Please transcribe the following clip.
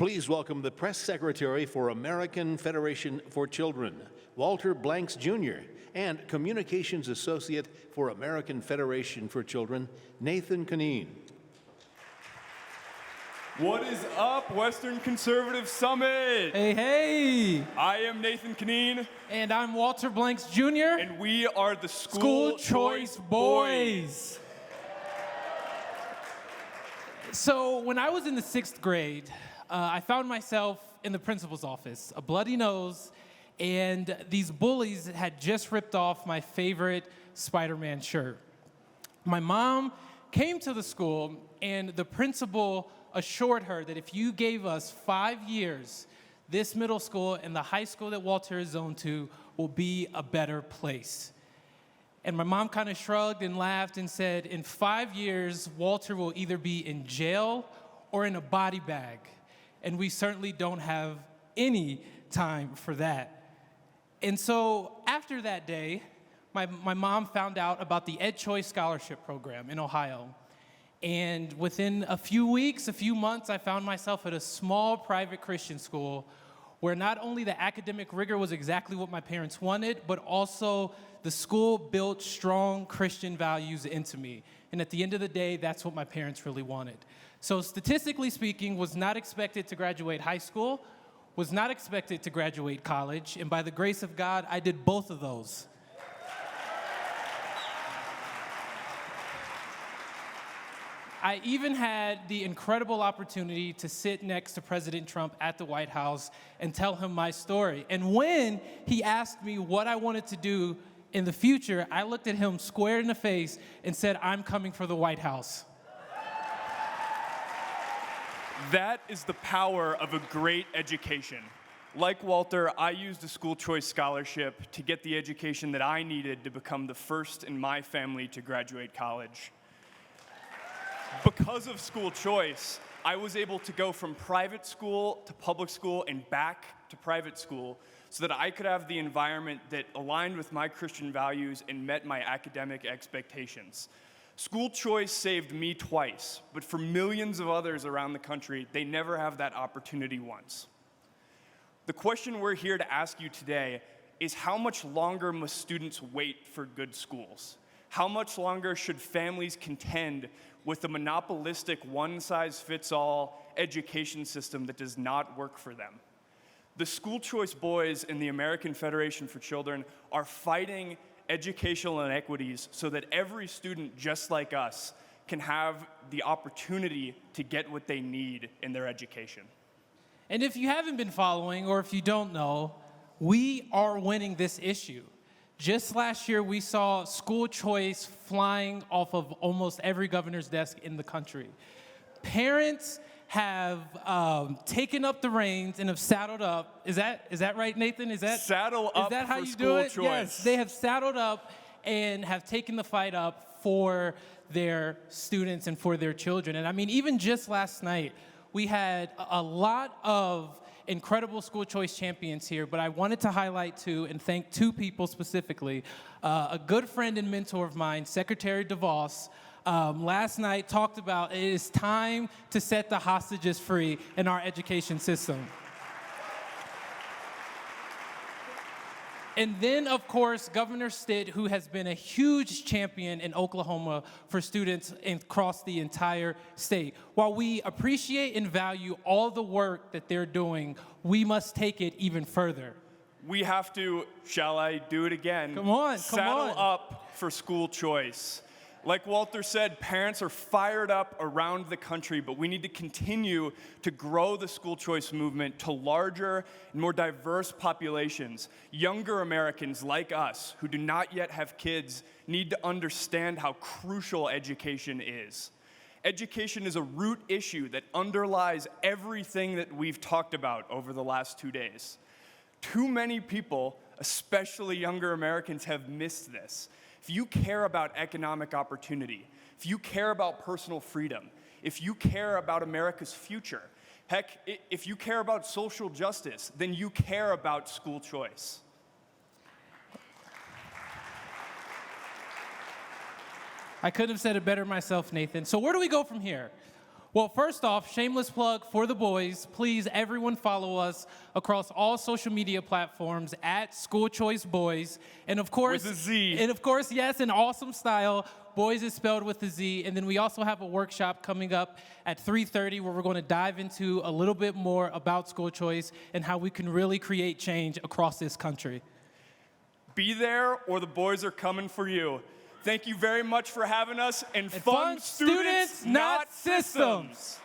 Please welcome the Press Secretary for American Federation for Children, Walter Blanks Jr., and Communications Associate for American Federation for Children, Nathan Cunneen. What is up, Western Conservative Summit? Hey, hey! I am Nathan Cunneen. And I'm Walter Blanks Jr. And we are the School Choice Boys. So when I was in the 6th grade, I found myself in the principal's office, a bloody nose, and these bullies had just ripped off my favorite Spider-Man shirt. My mom came to the school, and the principal assured her that if you gave us 5 years, this middle school and the high school that Walter is zoned to will be a better place. And my mom kind of shrugged and laughed and said, in 5 years, Walter will either be in jail or in a body bag. And we certainly don't have any time for that. And so after that day, my mom found out about the Ed Choice Scholarship Program in Ohio. And within a few weeks, a few months, I found myself at a small private Christian school where not only the academic rigor was exactly what my parents wanted, but also the school built strong Christian values into me. And at the end of the day, that's what my parents really wanted. So statistically speaking, was not expected to graduate high school, was not expected to graduate college, and by the grace of God, I did both of those. I even had the incredible opportunity to sit next to President Trump at the White House and tell him my story. And when he asked me what I wanted to do in the future, I looked at him square in the face and said, I'm coming for the White House. That is the power of a great education. Like Walter, I used a school choice scholarship to get the education that I needed to become the first in my family to graduate college. Because of school choice, I was able to go from private school to public school and back to private school so that I could have the environment that aligned with my Christian values and met my academic expectations. School choice saved me twice, but for millions of others around the country, they never have that opportunity once. The question we're here to ask you today is how much longer must students wait for good schools? How much longer should families contend with a monopolistic one-size-fits-all education system that does not work for them? The School Choice Boys and the American Federation for Children are fighting educational inequities so that every student, just like us, can have the opportunity to get what they need in their education. And if you haven't been following, or if you don't know, we are winning this issue. Just last year, we saw school choice flying off of almost every governor's desk in the country. Parents have taken up the reins and have saddled up. Is that right, Nathan? Saddle up is that how for you school do it? choice. Yes, they have saddled up and have taken the fight up for their students and for their children. And I mean, even just last night, we had a lot of incredible school choice champions here, but I wanted to highlight two and thank two people specifically. A good friend and mentor of mine, Secretary DeVos, last night talked about it is time to set the hostages free in our education system. And then, of course, Governor Stitt, who has been a huge champion in Oklahoma for students across the entire state. While we appreciate and value all the work that they're doing, we must take it even further. We have to, shall I do it again? Come on, Saddle up for school choice. Like Walter said, parents are fired up around the country, but we need to continue to grow the school choice movement to larger and more diverse populations. Younger Americans like us who do not yet have kids need to understand how crucial education is. Education is a root issue that underlies everything that we've talked about over the last 2 days. Too many people, especially younger Americans, have missed this. If you care about economic opportunity, if you care about personal freedom, if you care about America's future, heck, if you care about social justice, then you care about school choice. I couldn't have said it better myself, Nathan. So where do we go from here? Well, first off, shameless plug for the Boyz. Please, everyone follow us across all social media platforms at School Choice Boyz. And of course, With a Z. And of course, yes, in awesome style, Boyz is spelled with a Z. And then we also have a workshop coming up at 3:30 where we're going to dive into a little bit more about school choice and how we can really create change across this country. Be there or the boys are coming for you. Thank you very much for having us, and fund students, not systems.